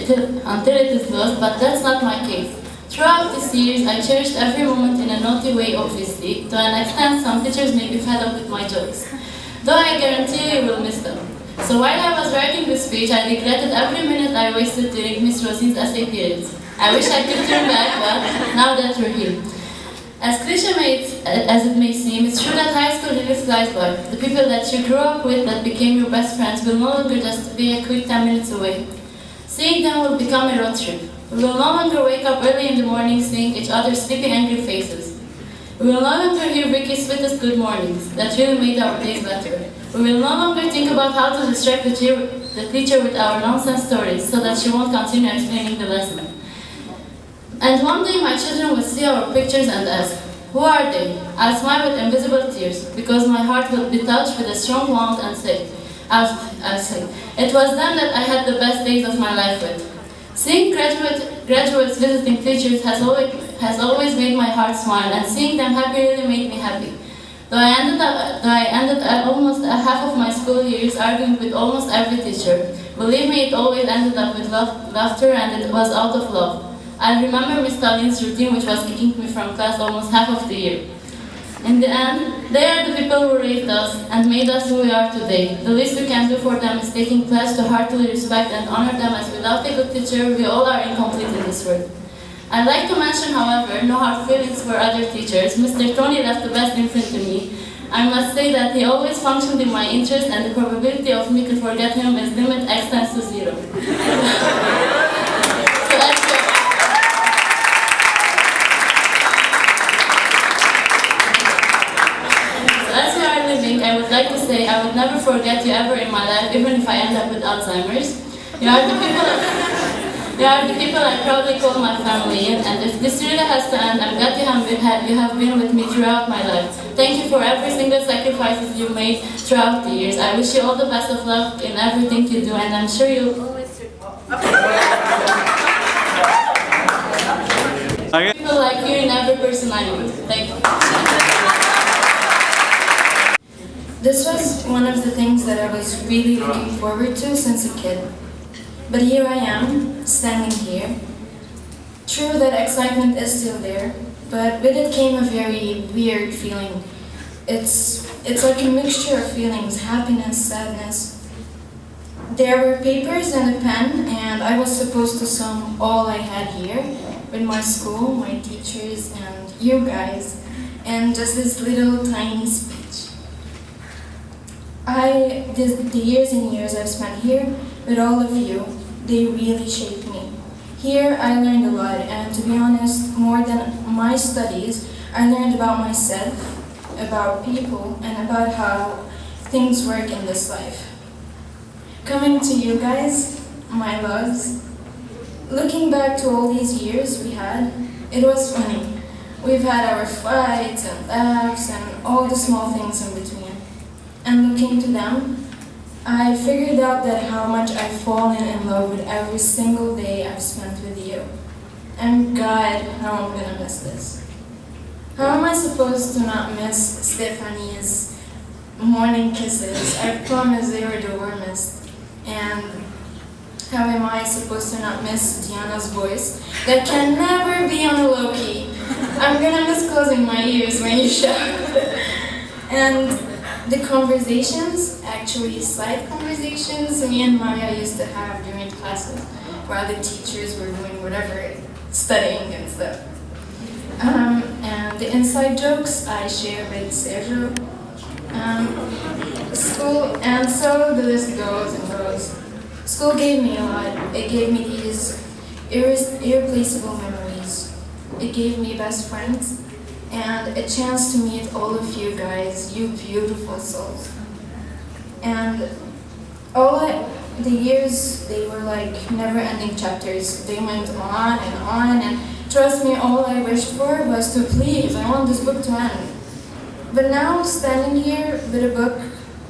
until it is lost, but that's not my case. Throughout these years, I cherished every moment in a naughty way, obviously. To an extent, some teachers may be fed up with my jokes, though I guarantee you will miss them. So while I was writing this speech, I regretted every minute I wasted during Miss Rosine's essay periods. I wish I could turn back, but now that we're here. As cliche as it may seem, it's true that high school really flies by. The people that you grew up with, that became your best friends, will no longer just be a quick 10 minutes away. Seeing them will become a road trip. We will no longer wake up early in the morning seeing each other's sleepy, angry faces. We will no longer hear Vicky's sweetest good mornings that really made our days better. We will no longer think about how to distract the teacher with our nonsense stories so that she won't continue explaining the lesson. And one day my children will see our pictures and ask, "Who are they?" I'll smile with invisible tears, because my heart will be touched with a strong warmth and say, I'll say, "It was them that I had the best days of my life with." Seeing graduates visiting teachers has always made my heart smile, and seeing them happy really made me happy. Though I ended almost half of my school years arguing with almost every teacher, believe me, it always ended up with laughter, and it was out of love. I remember Miss Tallin's routine, which was kicking me from class almost half of the year. In the end, they are the people who raised us and made us who we are today. The least we can do for them is taking pledge to heartily respect and honor them, as without a good teacher, we all are incomplete in this world. I'd like to mention, however, no hard feelings for other teachers. Mr. Tony left the best imprint to me. I must say that he always functioned in my interest, and the probability of me to forget him is limit x tends to 0. I would like to say I would never forget you ever in my life, even if I end up with Alzheimer's. You are the people I proudly call my family, and if this really has to end, I'm glad you have been with me throughout my life. Thank you for every single sacrifices you made throughout the years. I wish you all the best of luck in everything you do, and I'm sure you'll always people like you in every person I meet. Thank you. This was one of the things that I was really looking forward to since a kid. But here I am, standing here. True that excitement is still there, but with it came a very weird feeling. It's like a mixture of feelings, happiness, sadness. There were papers and a pen, and I was supposed to sum all I had here with my school, my teachers, and you guys, and just this little tiny speech. The years and years I've spent here with all of you, they really shaped me. Here I learned a lot, and to be honest, more than my studies, I learned about myself, about people, and about how things work in this life. Coming to you guys, my loves, looking back to all these years we had, it was funny. We've had our fights and laughs and all the small things in between. And looking to them, I figured out that how much I've fallen in love with every single day I've spent with you. And God, how I'm gonna miss this. How am I supposed to not miss Stephanie's morning kisses? I promise they were the warmest. And how am I supposed to not miss Diana's voice that can never be on a low key? I'm gonna miss closing my ears when you shout. And the conversations, actually side conversations, me and Maria used to have during classes while the teachers were doing whatever, studying and stuff. And the inside jokes I share with Sergio. School, and so the list goes and goes. School gave me a lot. It gave me these irreplaceable memories. It gave me best friends, and a chance to meet all of you guys, you beautiful souls. And the years, they were like never-ending chapters. They went on, and trust me, all I wished for was to please, I want this book to end. But now, standing here with a book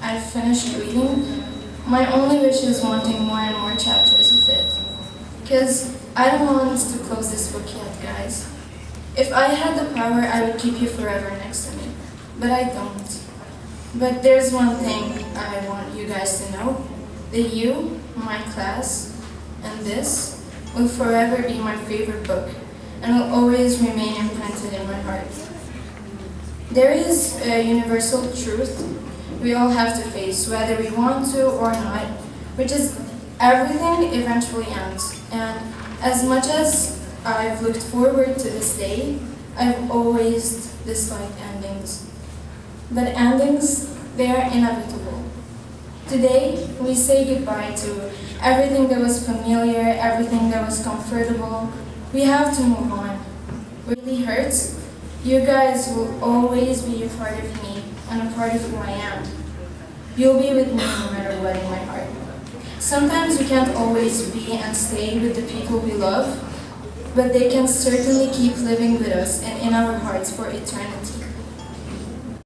I've finished reading, my only wish is wanting more and more chapters of it. Because I don't want to close this book yet, guys. If I had the power, I would keep you forever next to me. But I don't. But there's one thing I want you guys to know. That you, my class, And this will forever be my favorite book and will always remain imprinted in my heart. There is a universal truth we all have to face, whether we want to or not, which is everything eventually ends. And as much as I've looked forward to this day, I've always disliked endings. But endings, they are inevitable. Today, we say goodbye to everything that was familiar, everything that was comfortable. We have to move on. It really hurts. You guys will always be a part of me and a part of who I am. You'll be with me no matter what in my heart. Sometimes we can't always be and stay with the people we love, but they can certainly keep living with us and in our hearts for eternity.